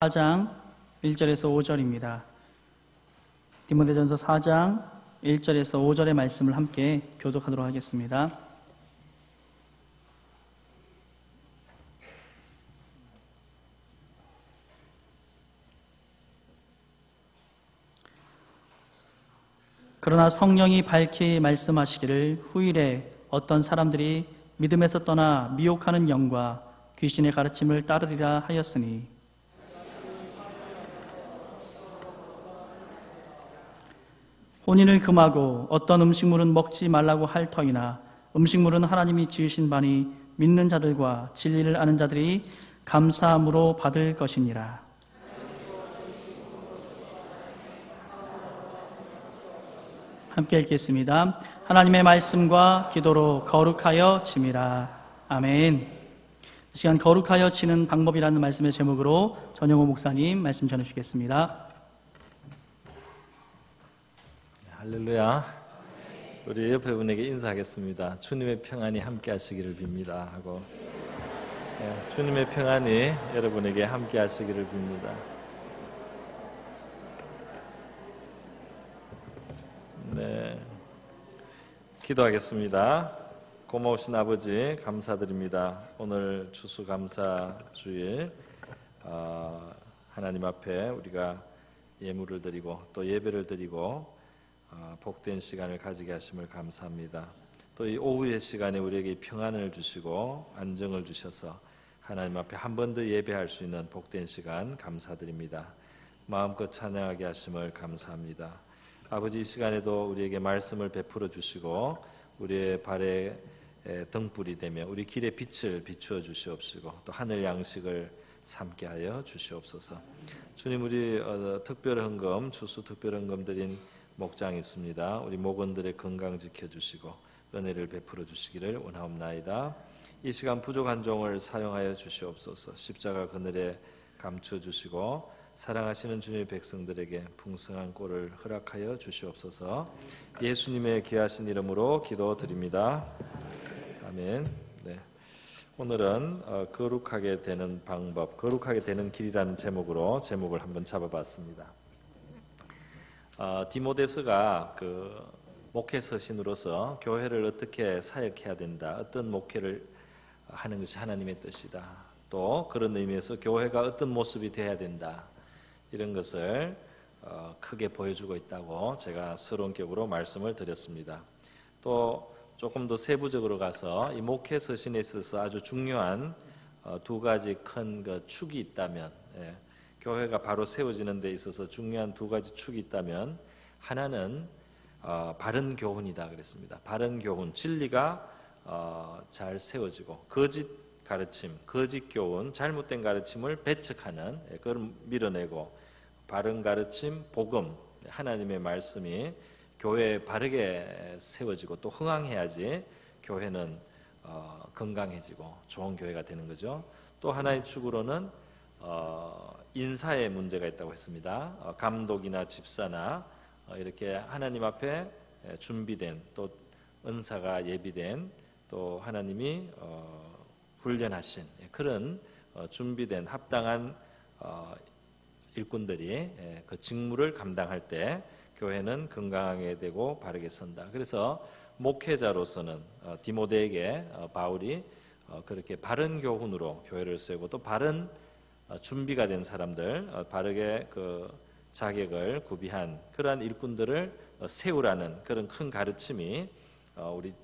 4장 1절에서 5절입니다. 디모데전서 4장 1절에서 5절의 말씀을 함께 교독하도록 하겠습니다. 그러나 성령이 밝히 말씀하시기를 후일에 어떤 사람들이 믿음에서 떠나 미혹하는 영과 귀신의 가르침을 따르리라 하였으니 혼인을 금하고 어떤 음식물은 먹지 말라고 할 터이나 음식물은 하나님이 지으신 바니 믿는 자들과 진리를 아는 자들이 감사함으로 받을 것이니라. 함께 읽겠습니다. 하나님의 말씀과 기도로 거룩하여 지미라. 아멘. 이 시간 거룩하여 지는 방법이라는 말씀의 제목으로 전영호 목사님 말씀 전해주시겠습니다. 할렐루야. 우리 옆에 분에게 인사하겠습니다. 주님의 평안이 함께 하시기를 빕니다 하고, 주님의 평안이 여러분에게 함께 하시기를 빕니다. 네, 기도하겠습니다. 고마우신 아버지 감사드립니다. 오늘 추수감사주일 하나님 앞에 우리가 예물을 드리고 또 예배를 드리고 복된 시간을 가지게 하심을 감사합니다. 또 이 오후의 시간에 우리에게 평안을 주시고 안정을 주셔서 하나님 앞에 한 번 더 예배할 수 있는 복된 시간 감사드립니다. 마음껏 찬양하게 하심을 감사합니다. 아버지, 이 시간에도 우리에게 말씀을 베풀어 주시고 우리의 발에 등불이 되며 우리 길의 빛을 비추어 주시옵시고 또 하늘 양식을 삼게 하여 주시옵소서. 주님, 우리 특별 헌금, 추수 특별 헌금 드린 목장이 있습니다. 우리 목원들의 건강 지켜주시고 은혜를 베풀어 주시기를 원하옵나이다. 이 시간 부족한 종을 사용하여 주시옵소서. 십자가 그늘에 감춰 주시고 사랑하시는 주님의 백성들에게 풍성한 꼴을 허락하여 주시옵소서. 예수님의 귀하신 이름으로 기도드립니다. 아멘. 네. 오늘은 거룩하게 되는 방법, 거룩하게 되는 길이라는 제목을 한번 잡아봤습니다. 디모데서가 목회 서신으로서 교회를 어떻게 사역해야 된다, 어떤 목회를 하는 것이 하나님의 뜻이다, 또 그런 의미에서 교회가 어떤 모습이 되어야 된다, 이런 것을 크게 보여주고 있다고 제가 서론격으로 말씀을 드렸습니다. 또 조금 더 세부적으로 가서 이 목회 서신에 있어서 아주 중요한 두 가지 큰 축이 있다면, 교회가 바로 세워지는 데 있어서 중요한 두 가지 축이 있다면 하나는 바른 교훈이다 그랬습니다. 바른 교훈, 진리가 잘 세워지고 거짓 가르침, 거짓 교훈, 잘못된 가르침을 배척하는, 그걸 밀어내고 바른 가르침, 복음, 하나님의 말씀이 교회에 바르게 세워지고 또 흥황해야지 교회는 건강해지고 좋은 교회가 되는 거죠. 또 하나의 축으로는 인사에 문제가 있다고 했습니다. 감독이나 집사나 이렇게 하나님 앞에 준비된, 또 은사가 예비된, 또 하나님이 훈련하신 그런 준비된 합당한 일꾼들이 그 직무를 감당할 때 교회는 건강하게 되고 바르게 선다. 그래서 목회자로서는 디모데에게 바울이 그렇게 바른 교훈으로 교회를 세우고 또 바른 준비가 된 사람들, 바르게 자격을 구비한 그러한 일꾼들을 세우라는 그런 큰 가르침이 우리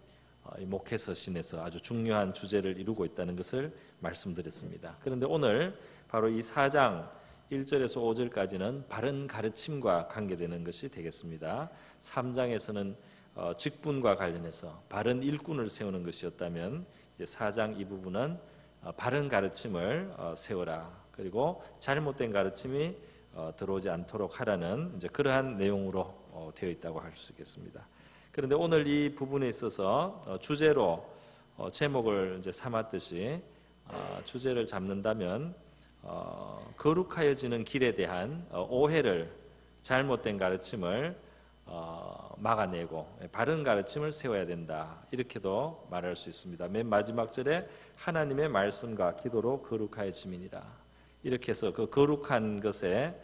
목회 서신에서 아주 중요한 주제를 이루고 있다는 것을 말씀드렸습니다. 그런데 오늘 바로 이 4장 1절에서 5절까지는 바른 가르침과 관계되는 것이 되겠습니다. 3장에서는 직분과 관련해서 바른 일꾼을 세우는 것이었다면 이제 4장 이 부분은 바른 가르침을 세워라, 그리고 잘못된 가르침이 들어오지 않도록 하라는 이제 그러한 내용으로 되어 있다고 할 수 있겠습니다. 그런데 오늘 이 부분에 있어서 주제로 제목을 이제 삼았듯이 주제를 잡는다면 거룩하여지는 길에 대한 오해를, 잘못된 가르침을 막아내고 바른 가르침을 세워야 된다, 이렇게도 말할 수 있습니다. 맨 마지막 절에 하나님의 말씀과 기도로 거룩하여짐이니라, 이렇게 해서 그 거룩한 것의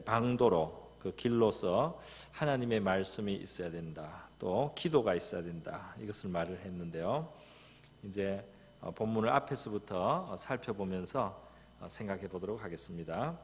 방도로 그 길로서 하나님의 말씀이 있어야 된다. 또 기도가 있어야 된다. 이것을 말을 했는데요. 이제 본문을 앞에서부터 살펴보면서 생각해 보도록 하겠습니다.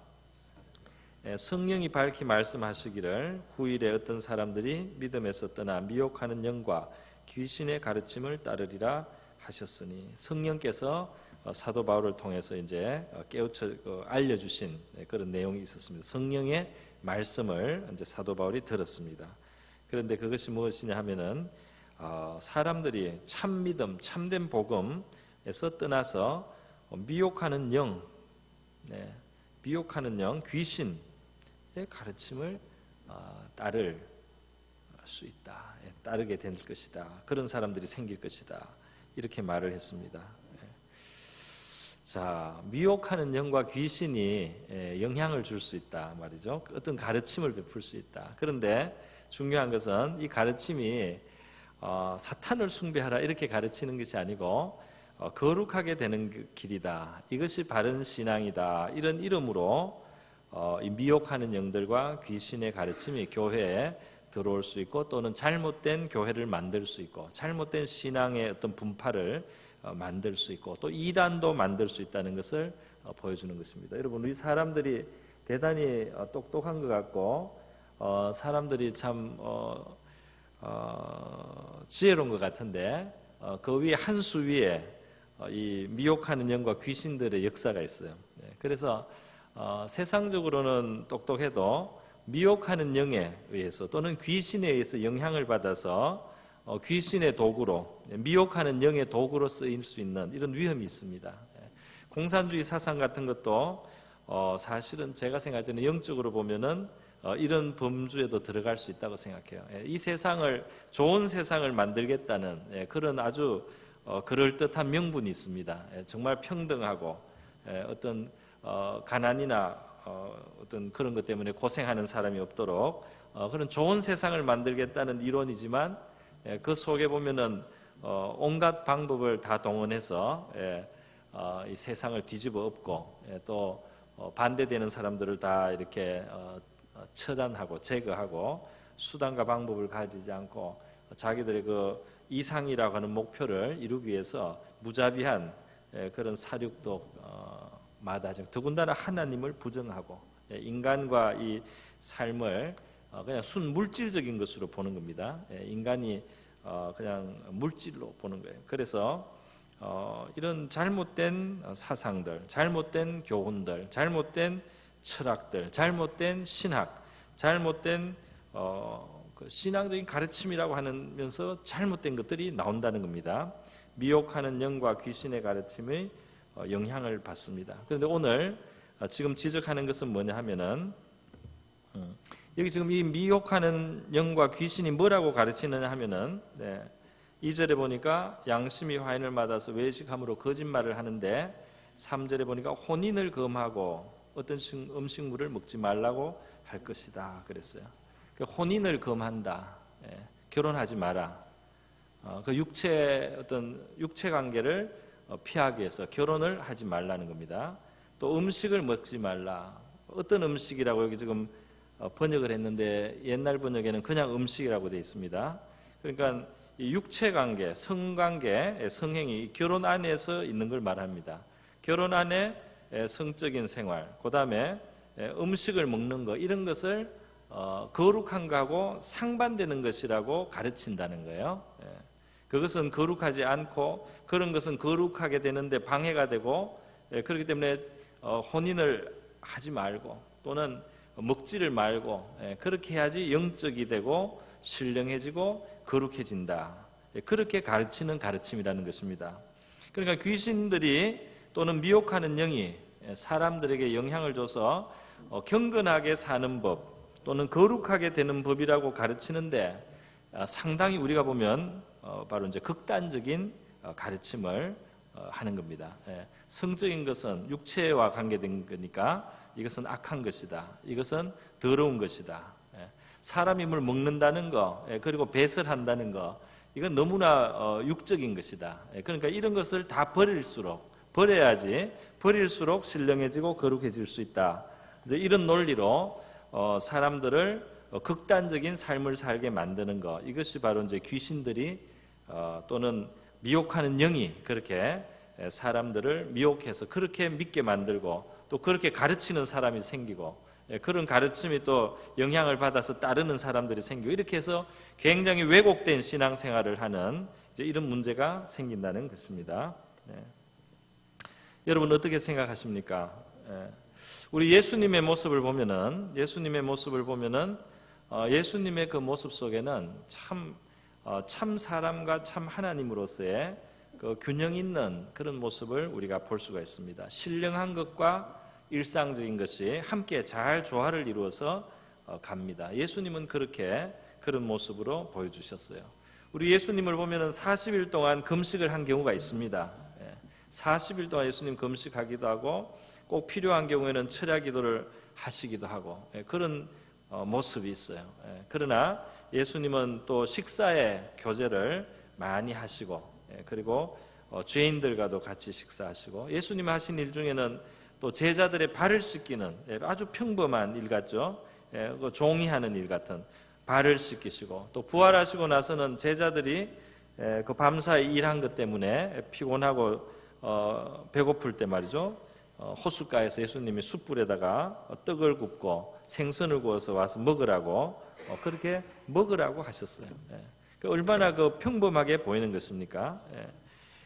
성령이 밝히 말씀하시기를 후일에 어떤 사람들이 믿음에서 떠나 미혹하는 영과 귀신의 가르침을 따르리라 하셨으니, 성령께서 사도 바울을 통해서 이제 깨우쳐 알려주신 그런 내용이 있었습니다. 성령의 말씀을 이제 사도 바울이 들었습니다. 그런데 그것이 무엇이냐 하면은 사람들이 참 믿음, 참된 복음에서 떠나서 미혹하는 영, 미혹하는 영, 귀신의 가르침을 따를 수 있다. 따르게 될 것이다. 그런 사람들이 생길 것이다. 이렇게 말을 했습니다. 자, 미혹하는 영과 귀신이 영향을 줄 수 있다 말이죠. 어떤 가르침을 베풀 수 있다. 그런데 중요한 것은 이 가르침이 사탄을 숭배하라 이렇게 가르치는 것이 아니고 거룩하게 되는 길이다. 이것이 바른 신앙이다. 이런 이름으로 이 미혹하는 영들과 귀신의 가르침이 교회에 들어올 수 있고, 또는 잘못된 교회를 만들 수 있고, 잘못된 신앙의 어떤 분파를 만들 수 있고, 또 이단도 만들 수 있다는 것을 보여주는 것입니다. 여러분, 우리 사람들이 대단히 똑똑한 것 같고 사람들이 참 지혜로운 것 같은데 그 위에 한 수 위에 이 미혹하는 영과 귀신들의 역사가 있어요. 그래서 세상적으로는 똑똑해도 미혹하는 영에 의해서 또는 귀신에 의해서 영향을 받아서 귀신의 도구로, 미혹하는 영의 도구로 쓰일 수 있는 이런 위험이 있습니다. 공산주의 사상 같은 것도 사실은 제가 생각할 때는 영적으로 보면은 이런 범주에도 들어갈 수 있다고 생각해요. 이 세상을, 좋은 세상을 만들겠다는 그런 아주 그럴듯한 명분이 있습니다. 정말 평등하고 어떤 가난이나 어떤 그런 것 때문에 고생하는 사람이 없도록 그런 좋은 세상을 만들겠다는 이론이지만, 그 속에 보면은 온갖 방법을 다 동원해서 이 세상을 뒤집어 엎고 또 반대되는 사람들을 다 이렇게 처단하고 제거하고 수단과 방법을 가리지 않고 자기들의 그 이상이라고 하는 목표를 이루기 위해서 무자비한 그런 사륙도 마다하죠. 더군다나 하나님을 부정하고 인간과 이 삶을 그냥 순 물질적인 것으로 보는 겁니다. 인간이 그냥 물질로 보는 거예요. 그래서 이런 잘못된 사상들, 잘못된 교훈들, 잘못된 철학들, 잘못된 신학, 잘못된 그 신앙적인 가르침이라고 하면서 잘못된 것들이 나온다는 겁니다. 미혹하는 영과 귀신의 가르침의 영향을 받습니다. 그런데 오늘 지금 지적하는 것은 뭐냐 하면은 여기 지금 이 미혹하는 영과 귀신이 뭐라고 가르치느냐 하면은 2절에 보니까 양심이 화인을 받아서 외식함으로 거짓말을 하는데, 3절에 보니까 혼인을 금하고 어떤 음식물을 먹지 말라고 할 것이다 그랬어요. 혼인을 금한다. 결혼하지 마라. 그 어떤 육체 관계를 피하기 위해서 결혼을 하지 말라는 겁니다. 또 음식을 먹지 말라. 어떤 음식이라고 여기 지금 번역을 했는데 옛날 번역에는 그냥 음식이라고 되어 있습니다. 그러니까 이 육체 관계, 성관계, 성행이 결혼 안에서 있는 걸 말합니다. 결혼 안에 성적인 생활, 그 다음에 음식을 먹는 것, 이런 것을 거룩한 것하고 상반되는 것이라고 가르친다는 거예요. 그것은 거룩하지 않고 그런 것은 거룩하게 되는데 방해가 되고, 그렇기 때문에 혼인을 하지 말고 또는 먹지를 말고 그렇게 해야지 영적이 되고 신령해지고 거룩해진다. 그렇게 가르치는 가르침이라는 것입니다. 그러니까 귀신들이 또는 미혹하는 영이 사람들에게 영향을 줘서 경건하게 사는 법 또는 거룩하게 되는 법이라고 가르치는데, 상당히 우리가 보면 바로 이제 극단적인 가르침을 하는 겁니다. 성적인 것은 육체와 관계된 거니까 이것은 악한 것이다. 이것은 더러운 것이다. 사람임을 먹는다는 거, 그리고 배설한다는 거, 이건 너무나 육적인 것이다. 그러니까 이런 것을 다 버려야지 버릴수록 신령해지고 거룩해질 수 있다. 이제 이런 논리로 사람들을 극단적인 삶을 살게 만드는 것, 이것이 바로 이제 귀신들이 또는 미혹하는 영이 그렇게 사람들을 미혹해서 그렇게 믿게 만들고 또 그렇게 가르치는 사람이 생기고 그런 가르침이 또 영향을 받아서 따르는 사람들이 생기고 이렇게 해서 굉장히 왜곡된 신앙생활을 하는 이제 이런 문제가 생긴다는 것입니다. 여러분 어떻게 생각하십니까? 우리 예수님의 모습을 보면은 예수님의 그 모습 속에는 참 사람과 참 하나님으로서의 그 균형 있는 그런 모습을 우리가 볼 수가 있습니다. 신령한 것과 일상적인 것이 함께 잘 조화를 이루어서 갑니다. 예수님은 그런 모습으로 보여주셨어요. 우리 예수님을 보면은 40일 동안 금식을 한 경우가 있습니다. 40일 동안 예수님 금식하기도 하고 꼭 필요한 경우에는 철야 기도를 하시기도 하고 그런 모습이 있어요. 그러나 예수님은 또 식사에 교제를 많이 하시고 그리고 죄인들과도 같이 식사하시고 예수님 하신 일 중에는 또 제자들의 발을 씻기는 아주 평범한 일 같죠. 종이 하는 일 같은 발을 씻기시고 또 부활하시고 나서는 제자들이 그 밤사이 일한 것 때문에 피곤하고 배고플 때 말이죠. 호숫가에서 예수님이 숯불에다가 떡을 굽고 생선을 구워서 와서 먹으라고 그렇게 먹으라고 하셨어요. 얼마나 그 평범하게 보이는 것입니까?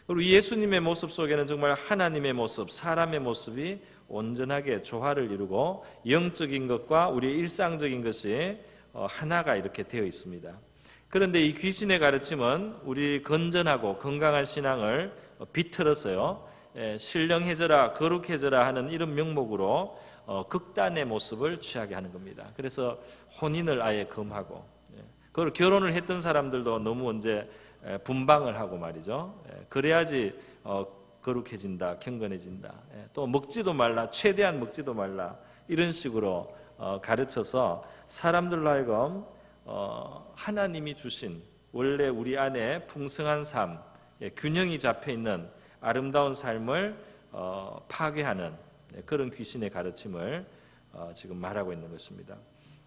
그리고 예수님의 모습 속에는 정말 하나님의 모습, 사람의 모습이 온전하게 조화를 이루고 영적인 것과 우리의 일상적인 것이 하나가 이렇게 되어 있습니다. 그런데 이 귀신의 가르침은 우리 건전하고 건강한 신앙을 비틀어서요, 신령해져라, 거룩해져라 하는 이런 명목으로 극단의 모습을 취하게 하는 겁니다. 그래서 혼인을 아예 금하고, 그걸 결혼을 했던 사람들도 너무 이제 분방을 하고 말이죠. 그래야지 거룩해진다, 경건해진다. 또 먹지도 말라, 최대한 먹지도 말라, 이런 식으로 가르쳐서 사람들로 하여금 하나님이 주신 원래 우리 안에 풍성한 삶, 균형이 잡혀있는 아름다운 삶을 파괴하는 그런 귀신의 가르침을 지금 말하고 있는 것입니다.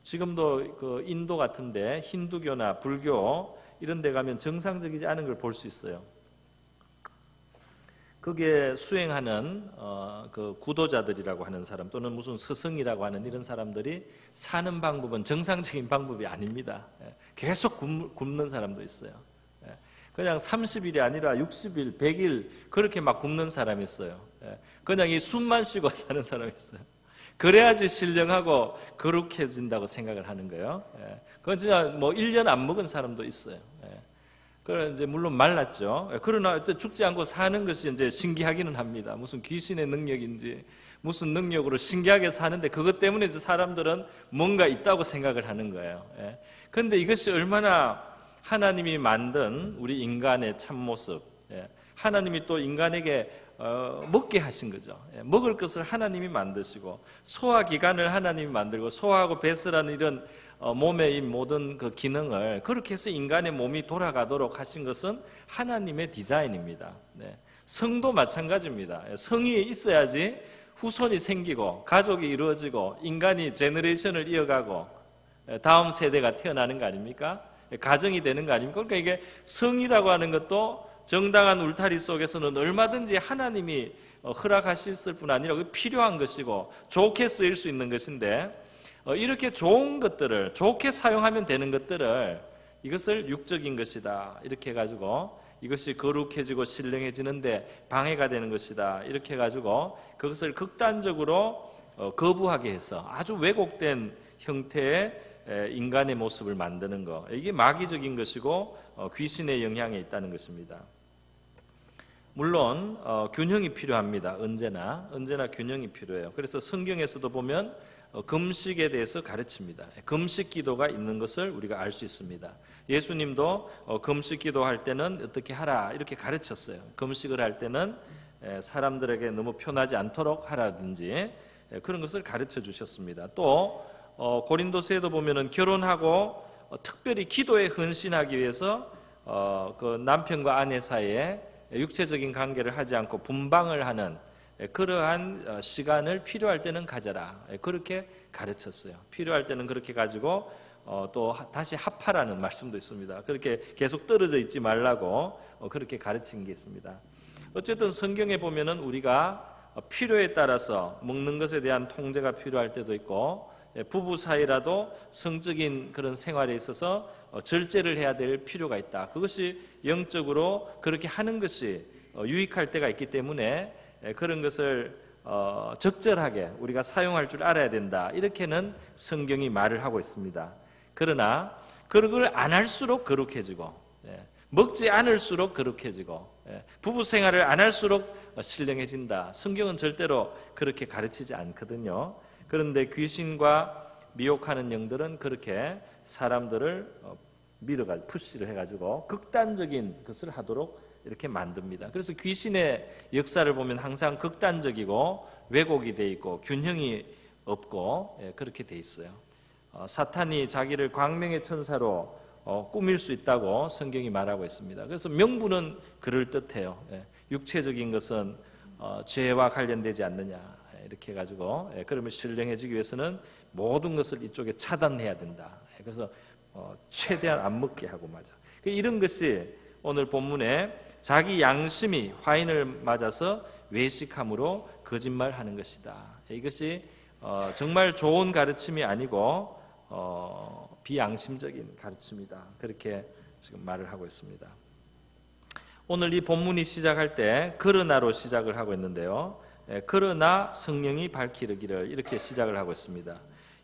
지금도 그 인도 같은데 힌두교나 불교 이런 데 가면 정상적이지 않은 걸 볼 수 있어요. 거기에 수행하는 그 구도자들이라고 하는 사람 또는 무슨 스승이라고 하는 이런 사람들이 사는 방법은 정상적인 방법이 아닙니다. 계속 굶는 사람도 있어요. 그냥 30일이 아니라 60일, 100일 그렇게 막 굶는 사람이 있어요. 그냥 이 숨만 쉬고 사는 사람이 있어요. 그래야지 신령하고 거룩해진다고 생각을 하는 거예요. 그건 진짜 뭐 1년 안 먹은 사람도 있어요. 그래 이제 물론 말랐죠. 그러나 죽지 않고 사는 것이 이제 신기하기는 합니다. 무슨 귀신의 능력인지 무슨 능력으로 신기하게 사는데 그것 때문에 이제 사람들은 뭔가 있다고 생각을 하는 거예요. 그런데 이것이 얼마나 하나님이 만든 우리 인간의 참모습, 하나님이 또 인간에게 먹게 하신 거죠. 먹을 것을 하나님이 만드시고 소화기관을 하나님이 만들고 소화하고 배설하는 이런 몸의 이 모든 그 기능을 그렇게 해서 인간의 몸이 돌아가도록 하신 것은 하나님의 디자인입니다. 성도 마찬가지입니다. 성이 있어야지 후손이 생기고 가족이 이루어지고 인간이 제너레이션을 이어가고 다음 세대가 태어나는 거 아닙니까? 가정이 되는 거 아닙니까? 그러니까 이게 성이라고 하는 것도 정당한 울타리 속에서는 얼마든지 하나님이 허락하셨을 뿐 아니라 필요한 것이고 좋게 쓰일 수 있는 것인데 이렇게 좋은 것들을 좋게 사용하면 되는 것들을 이것을 육적인 것이다 이렇게 해가지고 이것이 거룩해지고 신령해지는데 방해가 되는 것이다 이렇게 해가지고 그것을 극단적으로 거부하게 해서 아주 왜곡된 형태의 인간의 모습을 만드는 것, 이게 마귀적인 것이고 귀신의 영향에 있다는 것입니다. 물론 균형이 필요합니다. 언제나 균형이 필요해요. 그래서 성경에서도 보면 금식에 대해서 가르칩니다. 금식 기도가 있는 것을 우리가 알 수 있습니다. 예수님도 금식 기도할 때는 어떻게 하라 이렇게 가르쳤어요. 금식을 할 때는 사람들에게 너무 편하지 않도록 하라든지 그런 것을 가르쳐 주셨습니다. 또 고린도서에도 보면은 결혼하고 특별히 기도에 헌신하기 위해서 그 남편과 아내 사이에 육체적인 관계를 하지 않고 분방을 하는 그러한 시간을 필요할 때는 가져라. 그렇게 가르쳤어요. 필요할 때는 그렇게 가지고 또 다시 합하라는 말씀도 있습니다. 그렇게 계속 떨어져 있지 말라고 그렇게 가르친 게 있습니다. 어쨌든 성경에 보면은 우리가 필요에 따라서 먹는 것에 대한 통제가 필요할 때도 있고, 부부 사이라도 성적인 그런 생활에 있어서 절제를 해야 될 필요가 있다. 그것이 영적으로 그렇게 하는 것이 유익할 때가 있기 때문에 그런 것을 적절하게 우리가 사용할 줄 알아야 된다. 이렇게는 성경이 말을 하고 있습니다. 그러나 그걸 안 할수록 거룩해지고, 먹지 않을수록 거룩해지고, 부부 생활을 안 할수록 신령해진다. 성경은 절대로 그렇게 가르치지 않거든요. 그런데 귀신과 미혹하는 영들은 그렇게 사람들을 밀어가지고 푸시를 해가지고 극단적인 것을 하도록 이렇게 만듭니다. 그래서 귀신의 역사를 보면 항상 극단적이고 왜곡이 돼 있고 균형이 없고 그렇게 돼 있어요. 사탄이 자기를 광명의 천사로 꾸밀 수 있다고 성경이 말하고 있습니다. 그래서 명분은 그럴듯해요. 육체적인 것은 죄와 관련되지 않느냐 이렇게 해가지고, 그러면 신령해지기 위해서는 모든 것을 이쪽에 차단해야 된다. 그래서 최대한 안 먹게 하고 말이죠. 이런 것이 오늘 본문에 자기 양심이 화인을 맞아서 외식함으로 거짓말하는 것이다. 이것이 정말 좋은 가르침이 아니고 비양심적인 가르침이다. 그렇게 지금 말을 하고 있습니다. 오늘 이 본문이 시작할 때 그러나로 시작을 하고 있는데요. 그러나 성령이 밝히기를 이렇게 시작을 하고 있습니다.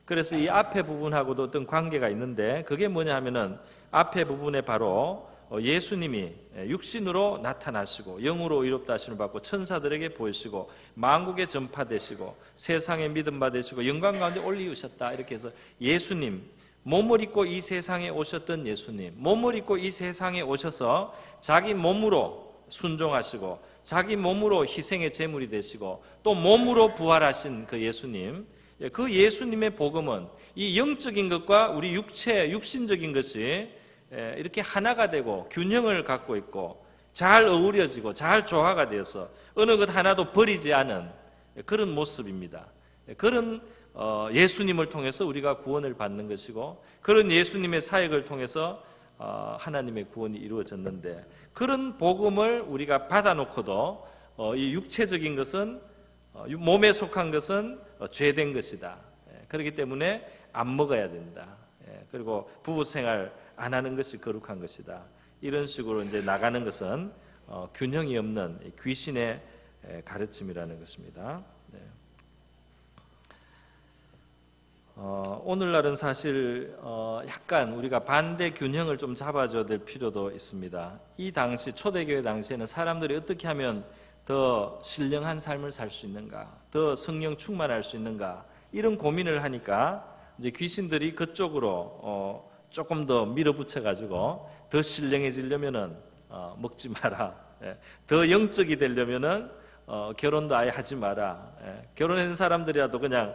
그래서 이 앞에 부분하고도 어떤 관계가 있는데 그게 뭐냐 하면은 앞에 부분에 바로 예수님이 육신으로 나타나시고 영으로 의롭다 하심을 받고 천사들에게 보이시고 만국에 전파되시고 세상에 믿음 받으시고 영광 가운데 올리우셨다. 이렇게 해서 예수님, 몸을 입고 이 세상에 오셨던 예수님, 몸을 입고 이 세상에 오셔서 자기 몸으로 순종하시고 자기 몸으로 희생의 제물이 되시고 또 몸으로 부활하신 그 예수님, 그 예수님의 복음은 이 영적인 것과 우리 육신적인 것이 이렇게 하나가 되고 균형을 갖고 있고 잘 어우러지고 잘 조화가 되어서 어느 것 하나도 버리지 않은 그런 모습입니다. 그런 예수님을 통해서 우리가 구원을 받는 것이고 그런 예수님의 사역을 통해서 하나님의 구원이 이루어졌는데 그런 복음을 우리가 받아놓고도 이 육체적인 것은 몸에 속한 것은 죄된 것이다. 그렇기 때문에 안 먹어야 된다. 그리고 부부 생활 안 하는 것이 거룩한 것이다. 이런 식으로 이제 나가는 것은 균형이 없는 귀신의 가르침이라는 것입니다. 오늘날은 사실 약간 우리가 반대 균형을 좀 잡아줘야 될 필요도 있습니다. 이 당시 초대교회 당시에는 사람들이 어떻게 하면 더 신령한 삶을 살 수 있는가, 더 성령 충만할 수 있는가 이런 고민을 하니까 이제 귀신들이 그쪽으로 조금 더 밀어붙여 가지고 더 신령해지려면은 먹지 마라, 더 영적이 되려면은 결혼도 아예 하지 마라, 결혼한 사람들이라도 그냥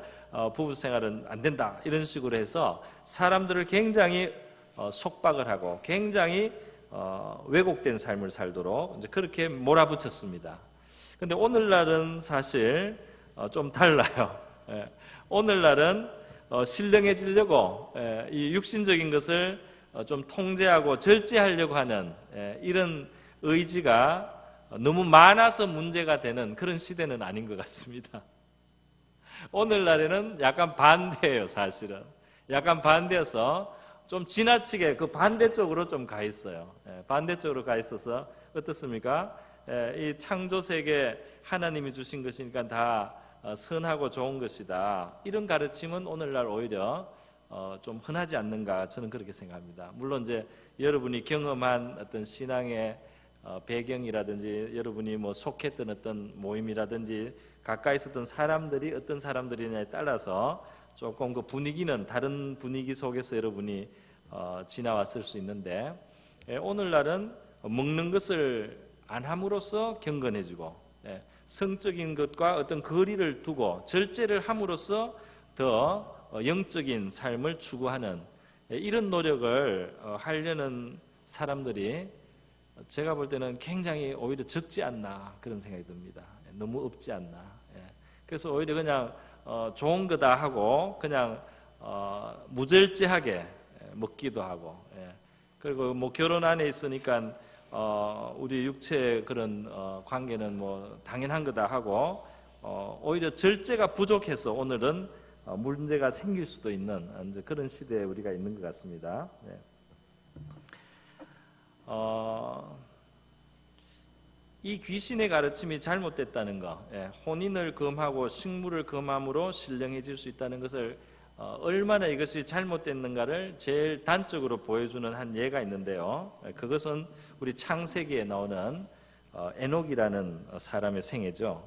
부부 생활은 안 된다 이런 식으로 해서 사람들을 굉장히 속박을 하고 굉장히 왜곡된 삶을 살도록 이제 그렇게 몰아붙였습니다. 근데 오늘날은 사실 좀 달라요. 오늘날은 신령해지려고 이 육신적인 것을 좀 통제하고 절제하려고 하는 이런 의지가 너무 많아서 문제가 되는 그런 시대는 아닌 것 같습니다. 오늘날에는 약간 반대예요, 사실은. 약간 반대여서 좀 지나치게 그 반대쪽으로 좀 가 있어요. 반대쪽으로 가 있어서 어떻습니까? 이 창조 세계 하나님이 주신 것이니까 다 선하고 좋은 것이다. 이런 가르침은 오늘날 오히려 좀 흔하지 않는가 저는 그렇게 생각합니다. 물론 이제 여러분이 경험한 어떤 신앙의 배경이라든지 여러분이 뭐 속했던 어떤 모임이라든지 가까이 있었던 사람들이 어떤 사람들이냐에 따라서 조금 그 분위기는 다른 분위기 속에서 여러분이 지나왔을 수 있는데 오늘날은 먹는 것을 안 함으로써 경건해지고 성적인 것과 어떤 거리를 두고 절제를 함으로써 더 영적인 삶을 추구하는 이런 노력을 하려는 사람들이 제가 볼 때는 굉장히 오히려 적지 않나 그런 생각이 듭니다. 너무 없지 않나. 그래서 오히려 그냥 좋은 거다 하고 그냥 무절제하게 먹기도 하고, 그리고 뭐 결혼 안에 있으니까 우리 육체 그런 관계는 뭐 당연한 거다 하고 오히려 절제가 부족해서 오늘은 문제가 생길 수도 있는 이제 그런 시대에 우리가 있는 것 같습니다. 이 귀신의 가르침이 잘못됐다는 것, 혼인을 금하고 식물을 금함으로 신령해질 수 있다는 것을 얼마나 이것이 잘못됐는가를 제일 단적으로 보여주는 한 예가 있는데요. 그것은 우리 창세기에 나오는 에녹이라는 사람의 생애죠.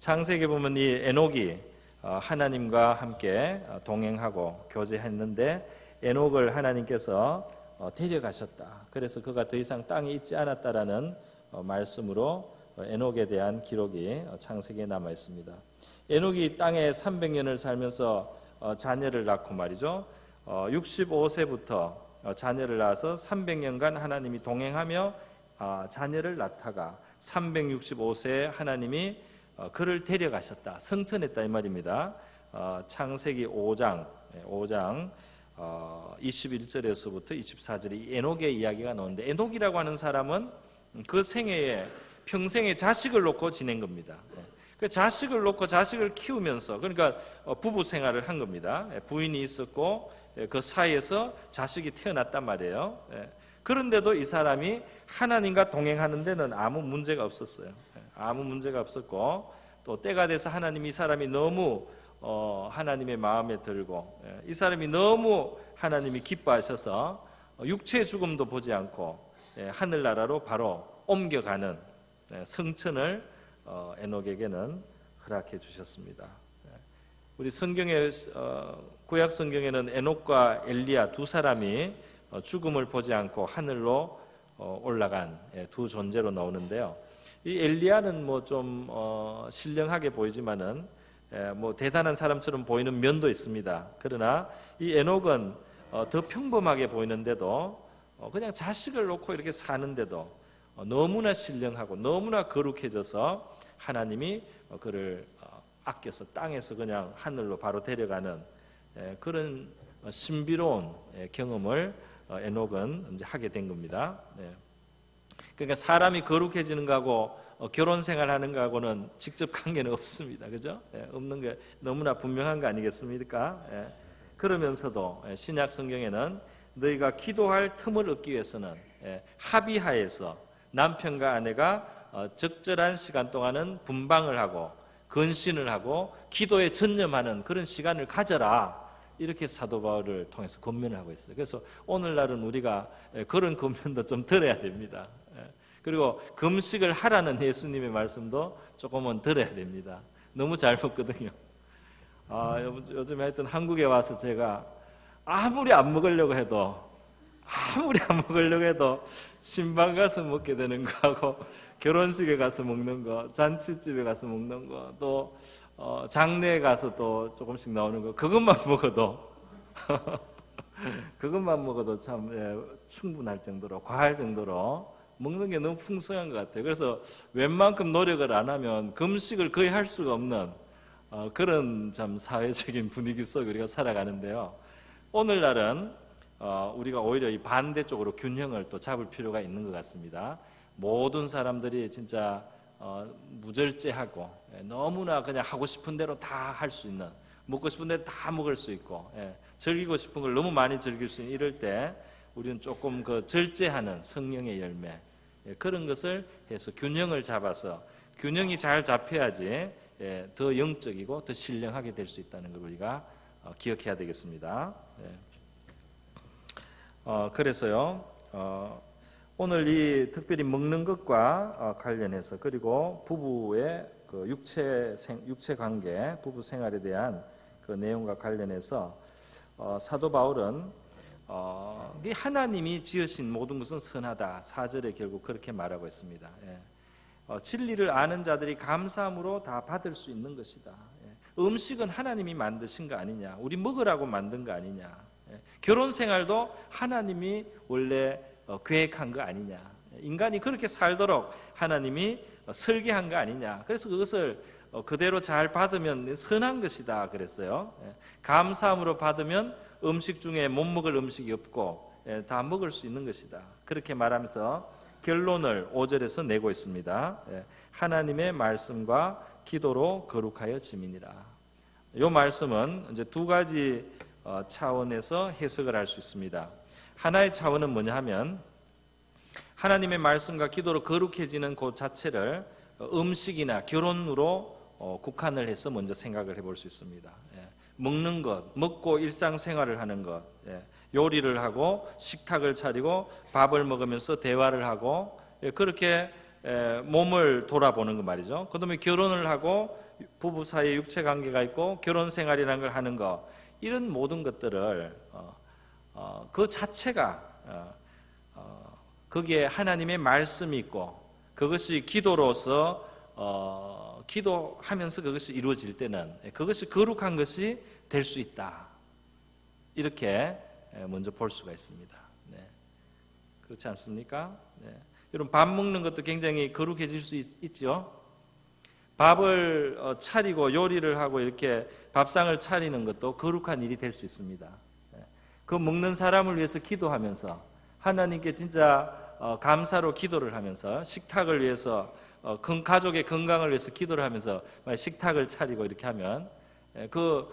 창세기에 보면 이 에녹이 하나님과 함께 동행하고 교제했는데 에녹을 하나님께서 데려가셨다. 그래서 그가 더 이상 땅에 있지 않았다라는 말씀으로 에녹에 대한 기록이 창세기에 남아 있습니다. 에녹이 땅에 300년을 살면서 자녀를 낳고 말이죠. 65세부터 자녀를 낳아서 300년간 하나님이 동행하며 자녀를 낳다가 365세에 하나님이 그를 데려가셨다. 성천했다 이 말입니다. 창세기 5장 21절에서부터 24절에 이 에녹의 이야기가 나오는데 에녹이라고 하는 사람은 그 생애에 평생에 자식을 놓고 지낸 겁니다. 그 자식을 놓고 자식을 키우면서 그러니까 부부 생활을 한 겁니다. 부인이 있었고 그 사이에서 자식이 태어났단 말이에요. 그런데도 이 사람이 하나님과 동행하는 데는 아무 문제가 없었어요. 아무 문제가 없었고 또 때가 돼서 하나님이 이 사람이 너무 하나님의 마음에 들고 이 사람이 너무 하나님이 기뻐하셔서 육체의 죽음도 보지 않고 하늘나라로 바로 옮겨가는 성천을 에녹에게는 허락해 주셨습니다. 우리 성경에 구약 성경에는 에녹과 엘리야 두 사람이 죽음을 보지 않고 하늘로 올라간 두 존재로 나오는데요. 이 엘리야는 뭐 좀 신령하게 보이지만은 뭐 대단한 사람처럼 보이는 면도 있습니다. 그러나 이 에녹은 더 평범하게 보이는데도 그냥 자식을 놓고 이렇게 사는데도 너무나 신령하고 너무나 거룩해져서 하나님이 그를 아껴서 땅에서 그냥 하늘로 바로 데려가는 그런 신비로운 경험을 에녹은 이제 하게 된 겁니다. 그러니까 사람이 거룩해지는 거하고 결혼 생활하는 거하고는 직접 관계는 없습니다. 그죠? 없는 게 너무나 분명한 거 아니겠습니까? 그러면서도 신약 성경에는 너희가 기도할 틈을 얻기 위해서는 합의하에서 남편과 아내가 적절한 시간 동안은 분방을 하고 근신을 하고 기도에 전념하는 그런 시간을 가져라. 이렇게 사도 바울을 통해서 권면을 하고 있어요. 그래서 오늘날은 우리가 그런 권면도 좀 들어야 됩니다. 그리고 금식을 하라는 예수님의 말씀도 조금은 들어야 됩니다. 너무 잘 먹거든요. 요즘에 하여튼 한국에 와서 제가 아무리 안 먹으려고 해도 신방 가서 먹게 되는 거하고 결혼식에 가서 먹는 거, 잔치집에 가서 먹는 거, 또 장례에 가서 또 조금씩 나오는 거, 그것만 먹어도 참 충분할 정도로, 과할 정도로 먹는 게 너무 풍성한 것 같아요. 그래서 웬만큼 노력을 안 하면 금식을 거의 할 수가 없는 그런 참 사회적인 분위기 속에 우리가 살아가는데요. 오늘날은 우리가 오히려 이 반대쪽으로 균형을 또 잡을 필요가 있는 것 같습니다. 모든 사람들이 진짜 무절제하고 너무나 그냥 하고 싶은 대로 다 할 수 있는, 먹고 싶은 대로 다 먹을 수 있고 즐기고 싶은 걸 너무 많이 즐길 수 있는 이럴 때 우리는 조금 그 절제하는 성령의 열매 그런 것을 해서 균형을 잡아서 균형이 잘 잡혀야지 더 영적이고 더 신령하게 될 수 있다는 걸 우리가 기억해야 되겠습니다. 그래서요 오늘 이 특별히 먹는 것과 관련해서 그리고 부부의 그 육체 관계, 부부 생활에 대한 그 내용과 관련해서 사도 바울은 하나님이 지으신 모든 것은 선하다. 4절에 결국 그렇게 말하고 있습니다. 진리를 아는 자들이 감사함으로 다 받을 수 있는 것이다. 음식은 하나님이 만드신 거 아니냐? 우리 먹으라고 만든 거 아니냐? 결혼 생활도 하나님이 원래 계획한 거 아니냐? 인간이 그렇게 살도록 하나님이 설계한 거 아니냐. 그래서 그것을 그대로 잘 받으면 선한 것이다 그랬어요. 감사함으로 받으면 음식 중에 못 먹을 음식이 없고 다 먹을 수 있는 것이다. 그렇게 말하면서 결론을 5절에서 내고 있습니다. 하나님의 말씀과 기도로 거룩하여 지민이라. 이 말씀은 이제 두 가지 차원에서 해석을 할 수 있습니다. 하나의 차원은 뭐냐 하면 하나님의 말씀과 기도로 거룩해지는 그 자체를 음식이나 결혼으로 국한을 해서 먼저 생각을 해볼 수 있습니다. 먹는 것, 먹고 일상생활을 하는 것, 요리를 하고 식탁을 차리고 밥을 먹으면서 대화를 하고 그렇게 몸을 돌아보는 것 말이죠. 그 다음에 결혼을 하고 부부 사이에 육체관계가 있고 결혼생활이라는 걸 하는 것, 이런 모든 것들을 그 자체가 거기에 하나님의 말씀이 있고 그것이 기도로서 기도하면서 그것이 이루어질 때는 그것이 거룩한 것이 될 수 있다. 이렇게 먼저 볼 수가 있습니다. 그렇지 않습니까? 여러분, 밥 먹는 것도 굉장히 거룩해질 수 있죠. 밥을 차리고 요리를 하고 이렇게 밥상을 차리는 것도 거룩한 일이 될 수 있습니다. 그 먹는 사람을 위해서 기도하면서 하나님께 진짜 감사로 기도를 하면서 식탁을 위해서 가족의 건강을 위해서 기도를 하면서 식탁을 차리고 이렇게 하면 그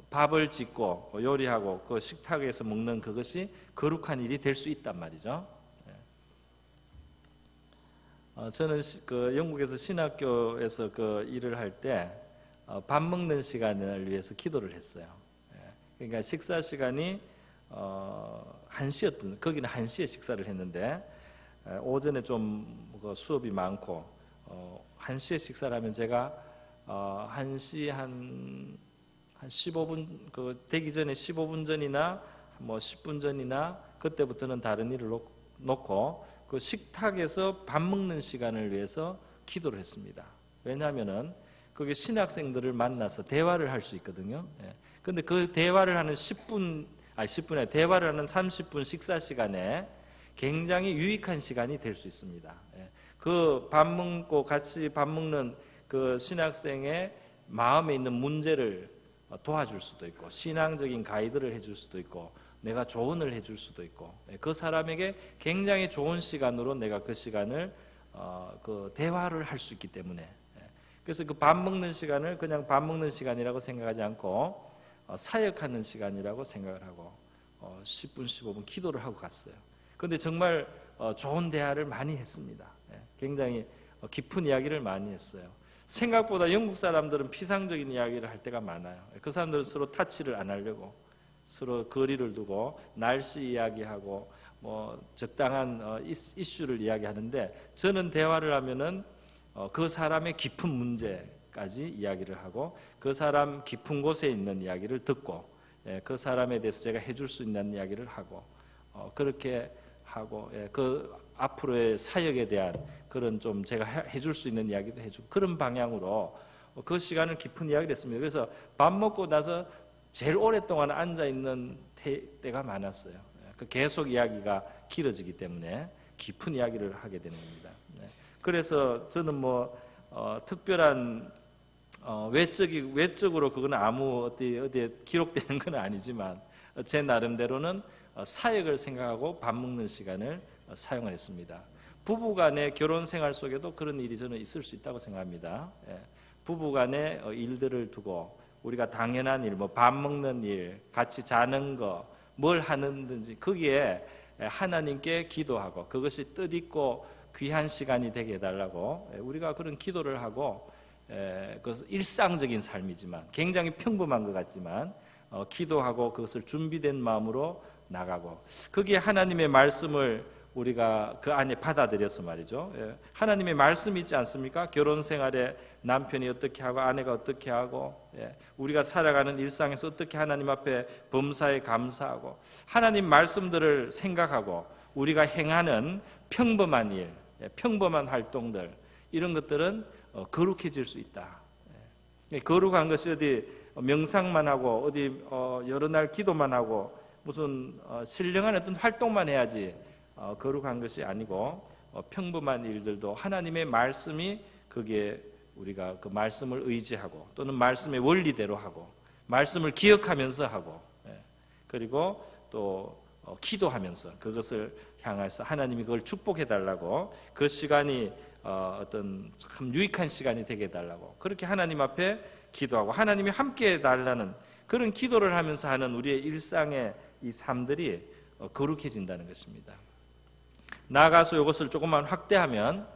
밥을 짓고 요리하고 그 식탁에서 먹는 그것이 거룩한 일이 될 수 있단 말이죠. 저는 그 영국에서 신학교에서 그 일을 할 때 밥 먹는 시간을 위해서 기도를 했어요. 그러니까 식사 시간이 1시였던, 거기는 1시에 식사를 했는데 오전에 좀 수업이 많고 1시에 식사를 하면 제가 1시 한 15분 그 되기 전에 15분 전이나 뭐 10분 전이나 그때부터는 다른 일을 놓고 그 식탁에서 밥 먹는 시간을 위해서 기도를 했습니다. 왜냐하면은 거기 신학생들을 만나서 대화를 할 수 있거든요. 근데 그 대화를 하는 10분에 대화를 하는 30분 식사 시간에 굉장히 유익한 시간이 될 수 있습니다. 그 밥 먹고 같이 밥 먹는 그 신학생의 마음에 있는 문제를 도와줄 수도 있고 신앙적인 가이드를 해줄 수도 있고 내가 조언을 해줄 수도 있고 그 사람에게 굉장히 좋은 시간으로 내가 그 시간을 그 대화를 할 수 있기 때문에 그래서 그 밥 먹는 시간을 그냥 밥 먹는 시간이라고 생각하지 않고 사역하는 시간이라고 생각을 하고 10분 15분 기도를 하고 갔어요. 그런데 정말 좋은 대화를 많이 했습니다. 굉장히 깊은 이야기를 많이 했어요. 생각보다 영국 사람들은 피상적인 이야기를 할 때가 많아요. 그 사람들은 서로 타치를 안 하려고 서로 거리를 두고 날씨 이야기하고 뭐 적당한 이슈를 이야기하는데 저는 대화를 하면은 그 사람의 깊은 문제까지 이야기를 하고 그 사람 깊은 곳에 있는 이야기를 듣고 그 사람에 대해서 제가 해줄 수 있는 이야기를 하고 그렇게 하고 그 앞으로의 사역에 대한 그런 좀 제가 해줄 수 있는 이야기도 해주고 그런 방향으로 그 시간을 깊은 이야기를 했습니다. 그래서 밥 먹고 나서 제일 오랫동안 앉아있는 때가 많았어요. 계속 이야기가 길어지기 때문에 깊은 이야기를 하게 되는 겁니다. 그래서 저는 뭐 특별한 외적으로 그건 아무 어디에 기록되는 건 아니지만 제 나름대로는 사역을 생각하고 밥 먹는 시간을 사용을 했습니다. 부부간의 결혼 생활 속에도 그런 일이 저는 있을 수 있다고 생각합니다. 부부간의 일들을 두고 우리가 당연한 일, 뭐 밥 먹는 일, 같이 자는 거, 뭘 하는든지 거기에 하나님께 기도하고 그것이 뜻있고 귀한 시간이 되게 해달라고 우리가 그런 기도를 하고 그것은 일상적인 삶이지만 굉장히 평범한 것 같지만 기도하고 그것을 준비된 마음으로 나가고 거기에 하나님의 말씀을 우리가 그 안에 받아들여서 말이죠. 하나님의 말씀이 있지 않습니까? 결혼 생활에 남편이 어떻게 하고 아내가 어떻게 하고 우리가 살아가는 일상에서 어떻게 하나님 앞에 범사에 감사하고 하나님 말씀들을 생각하고 우리가 행하는 평범한 일, 평범한 활동들 이런 것들은 거룩해질 수 있다. 거룩한 것이 어디 명상만 하고 어디 여러 날 기도만 하고 무슨 신령한 어떤 활동만 해야지 거룩한 것이 아니고 평범한 일들도 하나님의 말씀이 거기에 우리가 그 말씀을 의지하고 또는 말씀의 원리대로 하고 말씀을 기억하면서 하고 그리고 또 기도하면서 그것을 향해서 하나님이 그걸 축복해 달라고 그 시간이 어떤 참 유익한 시간이 되게 해달라고 그렇게 하나님 앞에 기도하고 하나님이 함께 해달라는 그런 기도를 하면서 하는 우리의 일상의 이 삶들이 거룩해진다는 것입니다. 나아가서 이것을 조금만 확대하면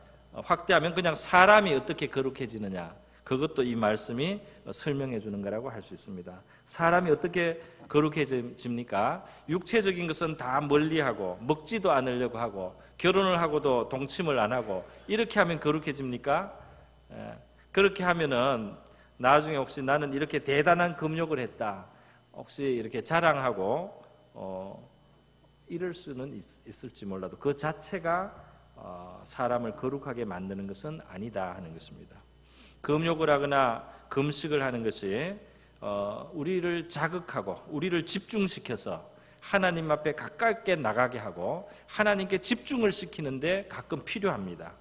그냥 사람이 어떻게 거룩해지느냐 그것도 이 말씀이 설명해 주는 거라고 할 수 있습니다. 사람이 어떻게 거룩해집니까? 육체적인 것은 다 멀리하고 먹지도 않으려고 하고 결혼을 하고도 동침을 안 하고 이렇게 하면 거룩해집니까? 그렇게 하면은 나중에 혹시 나는 이렇게 대단한 금욕을 했다 혹시 이렇게 자랑하고 이럴 수는 있을지 몰라도 그 자체가 사람을 거룩하게 만드는 것은 아니다 하는 것입니다. 금욕을 하거나 금식을 하는 것이 우리를 자극하고 우리를 집중시켜서 하나님 앞에 가깝게 나가게 하고 하나님께 집중을 시키는데 가끔 필요합니다.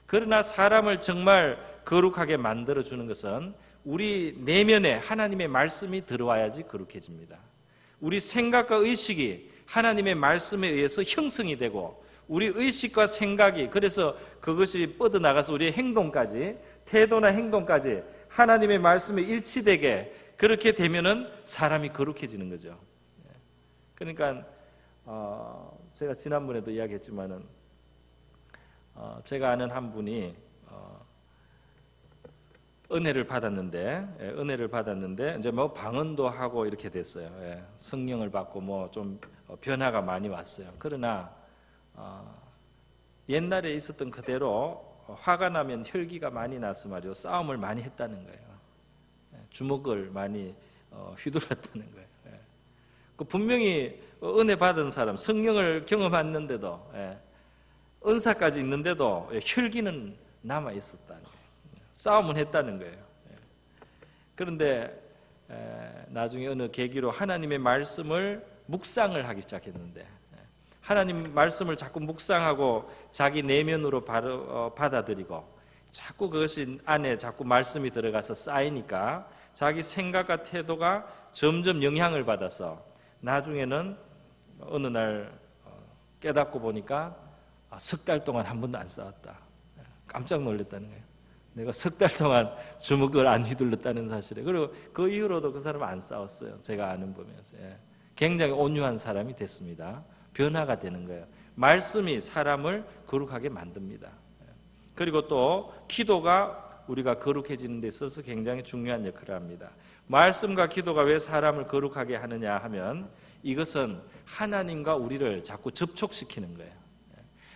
그러나 사람을 정말 거룩하게 만들어주는 것은 우리 내면에 하나님의 말씀이 들어와야지 거룩해집니다. 우리 생각과 의식이 하나님의 말씀에 의해서 형성이 되고 우리 의식과 생각이 그래서 그것이 뻗어나가서 우리의 행동까지 태도나 행동까지 하나님의 말씀에 일치되게 그렇게 되면은 사람이 거룩해지는 거죠. 그러니까 제가 지난번에도 이야기했지만은 제가 아는 한 분이 은혜를 받았는데 이제 뭐 방언도 하고 이렇게 됐어요. 성령을 받고 뭐 좀 변화가 많이 왔어요. 그러나 옛날에 있었던 그대로 화가 나면 혈기가 많이 나서 말이요 싸움을 많이 했다는 거예요. 주먹을 많이 휘둘렀다는 거예요. 그 분명히 은혜 받은 사람, 성령을 경험했는데도 은사까지 있는데도 혈기는 남아 있었다는 거예요. 싸움은 했다는 거예요. 그런데 나중에 어느 계기로 하나님의 말씀을 묵상을 하기 시작했는데 하나님 말씀을 자꾸 묵상하고 자기 내면으로 받아들이고 자꾸 그것이 안에 자꾸 말씀이 들어가서 쌓이니까 자기 생각과 태도가 점점 영향을 받아서 나중에는 어느 날 깨닫고 보니까 석 달 동안 한 번도 안 싸웠다. 깜짝 놀랐다는 거예요. 내가 석 달 동안 주먹을 안 휘둘렀다는 사실에. 그리고 그 이후로도 그 사람은 안 싸웠어요. 제가 아는 범위에서. 굉장히 온유한 사람이 됐습니다. 변화가 되는 거예요. 말씀이 사람을 거룩하게 만듭니다. 그리고 또 기도가 우리가 거룩해지는 데 있어서 굉장히 중요한 역할을 합니다. 말씀과 기도가 왜 사람을 거룩하게 하느냐 하면 이것은 하나님과 우리를 자꾸 접촉시키는 거예요.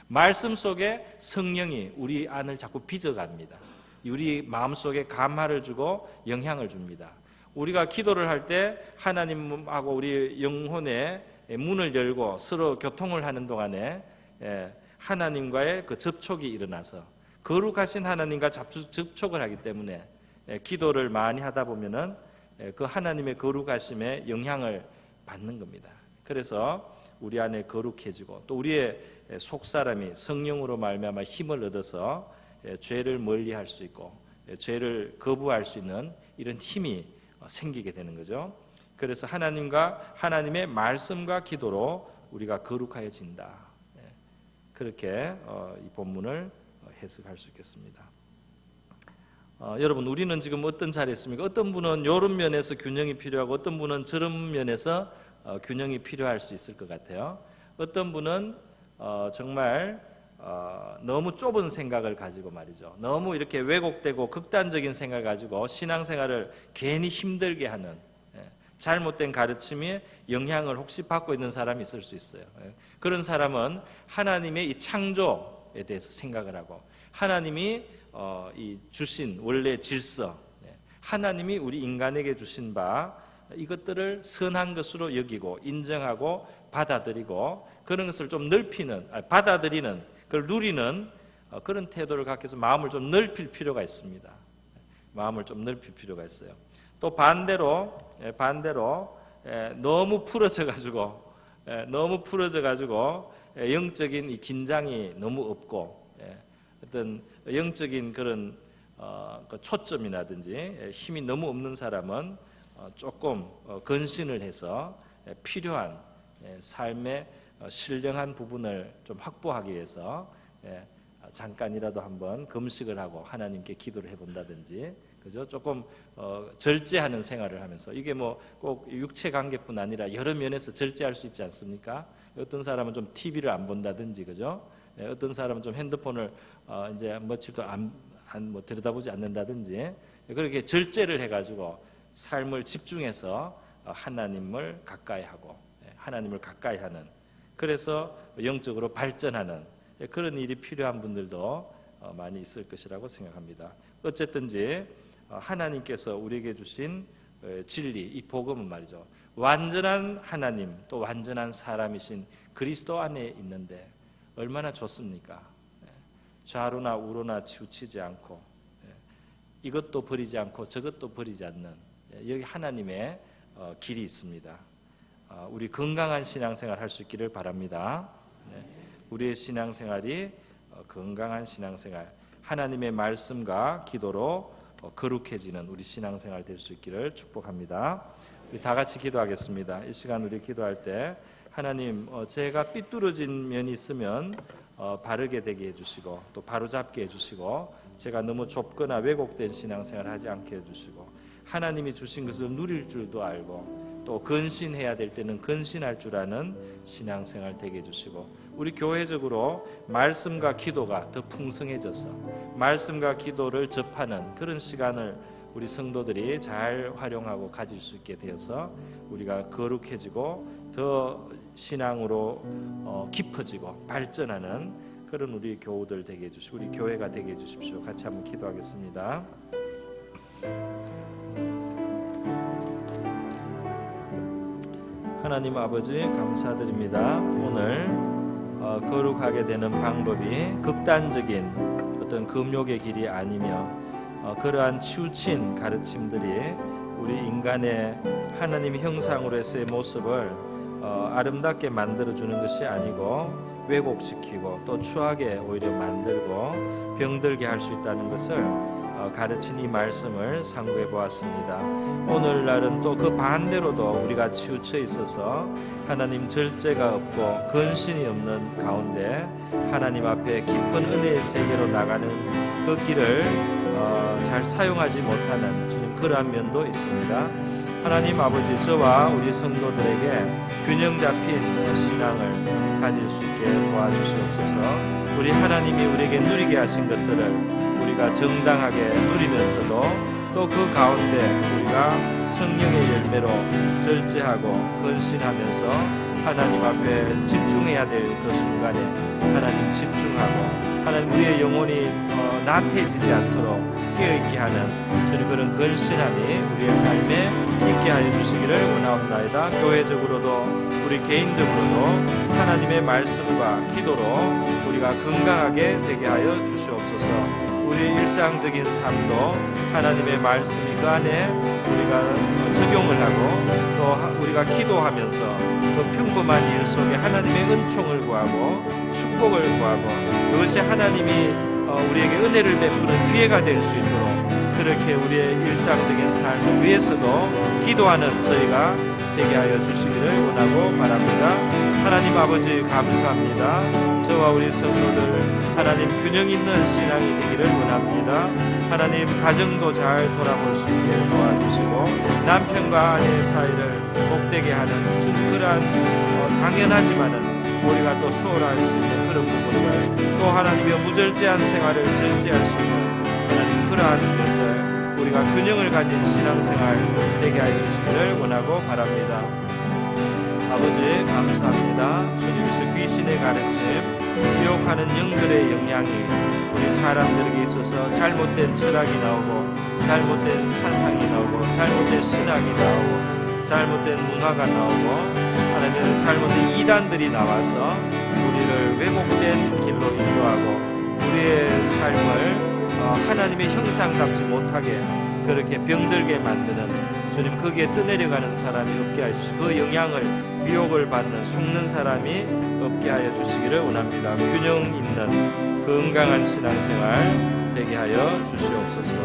말씀 속에 성령이 우리 안을 자꾸 빚어갑니다. 우리 마음속에 감화를 주고 영향을 줍니다. 우리가 기도를 할 때 하나님하고 우리 영혼의 문을 열고 서로 교통을 하는 동안에 하나님과의 그 접촉이 일어나서 거룩하신 하나님과 접촉을 하기 때문에 기도를 많이 하다 보면은 그 하나님의 거룩하심에 영향을 받는 겁니다. 그래서 우리 안에 거룩해지고 또 우리의 속사람이 성령으로 말미암아 힘을 얻어서 죄를 멀리할 수 있고 죄를 거부할 수 있는 이런 힘이 생기게 되는 거죠. 그래서 하나님의 말씀과 기도로 우리가 거룩해진다. 그렇게 이 본문을 해석할 수 있겠습니다. 여러분 우리는 지금 어떤 자리에 있습니까? 어떤 분은 이런 면에서 균형이 필요하고 어떤 분은 저런 면에서 균형이 필요할 수 있을 것 같아요. 어떤 분은 정말 너무 좁은 생각을 가지고 말이죠. 너무 이렇게 왜곡되고 극단적인 생각을 가지고 신앙생활을 괜히 힘들게 하는 잘못된 가르침에 영향을 혹시 받고 있는 사람이 있을 수 있어요. 그런 사람은 하나님의 이 창조에 대해서 생각을 하고 하나님이 이 주신 원래 질서, 하나님이 우리 인간에게 주신 바 이것들을 선한 것으로 여기고 인정하고 받아들이고 그런 것을 좀 받아들이는 그걸 누리는 그런 태도를 갖기 위해서 마음을 좀 넓힐 필요가 있습니다. 마음을 좀 넓힐 필요가 있어요. 또 반대로 너무 풀어져 가지고 영적인 이 긴장이 너무 없고 어떤 영적인 그런 그 초점이라든지 힘이 너무 없는 사람은 조금 건신을 해서 필요한 삶의 신령한 부분을 좀 확보하기 위해서 잠깐이라도 한번 금식을 하고 하나님께 기도를 해본다든지, 그죠? 조금 절제하는 생활을 하면서, 이게 뭐 꼭 육체 관계뿐 아니라 여러 면에서 절제할 수 있지 않습니까? 어떤 사람은 좀 TV를 안 본다든지, 그죠? 어떤 사람은 좀 핸드폰을 이제 며칠도 뭐 들여다보지 않는다든지, 그렇게 절제를 해가지고 삶을 집중해서 하나님을 가까이 하고 하나님을 가까이 하는, 그래서 영적으로 발전하는 그런 일이 필요한 분들도 많이 있을 것이라고 생각합니다. 어쨌든지 하나님께서 우리에게 주신 진리, 이 복음은 말이죠, 완전한 하나님 또 완전한 사람이신 그리스도 안에 있는데 얼마나 좋습니까? 좌로나 우로나 치우치지 않고 이것도 버리지 않고 저것도 버리지 않는, 여기 하나님의 길이 있습니다. 우리 건강한 신앙생활 할 수 있기를 바랍니다. 우리의 신앙생활이 건강한 신앙생활, 하나님의 말씀과 기도로 거룩해지는 우리 신앙생활 될 수 있기를 축복합니다. 우리 다 같이 기도하겠습니다. 이 시간 우리 기도할 때 하나님, 제가 삐뚤어진 면이 있으면 바르게 되게 해주시고 또 바로잡게 해주시고, 제가 너무 좁거나 왜곡된 신앙생활 하지 않게 해주시고, 하나님이 주신 것을 누릴 줄도 알고 또 근신해야 될 때는 근신할 줄 아는 신앙생활 되게 해주시고, 우리 교회적으로 말씀과 기도가 더 풍성해져서 말씀과 기도를 접하는 그런 시간을 우리 성도들이 잘 활용하고 가질 수 있게 되어서 우리가 거룩해지고 더 신앙으로 깊어지고 발전하는 그런 우리 교우들 되게 해주시고 우리 교회가 되게 해주십시오. 같이 한번 기도하겠습니다. 하나님 아버지, 감사드립니다. 오늘 거룩하게 되는 방법이 극단적인 어떤 금욕의 길이 아니며 그러한 치우친 가르침들이 우리 인간의 하나님 형상으로서의 모습을 아름답게 만들어주는 것이 아니고 왜곡시키고 또 추하게 오히려 만들고 병들게 할 수 있다는 것을 가르친 이 말씀을 상고해 보았습니다. 오늘날은 또 그 반대로도 우리가 치우쳐 있어서 하나님 절제가 없고 근신이 없는 가운데 하나님 앞에 깊은 은혜의 세계로 나가는 그 길을 잘 사용하지 못하는 주님, 그러한 면도 있습니다. 하나님 아버지, 저와 우리 성도들에게 균형 잡힌 신앙을 가질 수 있게 도와주시옵소서. 우리 하나님이 우리에게 누리게 하신 것들을 우리가 정당하게 누리면서도 또 그 가운데 우리가 성령의 열매로 절제하고 근신하면서 하나님 앞에 집중해야 될 그 순간에 하나님 집중하고 하나님 우리의 영혼이 나태해지지 않도록 깨어있게 하는 주님, 그런 근신함이 우리의 삶에 있게 하여 주시기를 원하옵나이다. 교회적으로도 우리 개인적으로도 하나님의 말씀과 기도로 우리가 건강하게 되게 하여 주시옵소서. 우리 일상적인 삶도 하나님의 말씀이 그 안에 우리가 적용을 하고 또 우리가 기도하면서 그 평범한 일 속에 하나님의 은총을 구하고 축복을 구하고 그것이 하나님이 우리에게 은혜를 베푸는 기회가 될 수 있도록 그렇게 우리의 일상적인 삶을 위해서도 기도하는 저희가 되게 하여 주시기를 원하고 바랍니다. 하나님 아버지, 감사합니다. 저와 우리 성도들 하나님 균형 있는 신앙이 되기를 원합니다. 하나님 가정도 잘 돌아볼 수 있게 도와주시고 남편과 아내의 사이를 복되게 하는 그러한 당연하지만은 우리가 또 소홀할 수 있는 그런 부분을 또 하나님의 무절제한 생활을 절제할 수 있는 하나님 그러한 면들 우리가 균형을 가진 신앙생활 되게 하여 주시기를 원하고 바랍니다. 아버지, 감사합니다. 주님께서 귀신의 가르침, 유혹하는 영들의 영향이 우리 사람들에게 있어서 잘못된 철학이 나오고 잘못된 사상이 나오고 잘못된 신학이 나오고 잘못된 문화가 나오고 하나님은 잘못된 이단들이 나와서 우리를 왜곡된 길로 인도하고 우리의 삶을 하나님의 형상답지 못하게 그렇게 병들게 만드는 주님 거기에 떠내려가는 사람이 없게 하여 주시고 그 영향을 미혹을 받는 속는 사람이 없게 하여 주시기를 원합니다. 균형 있는 건강한 신앙생활 되게 하여 주시옵소서.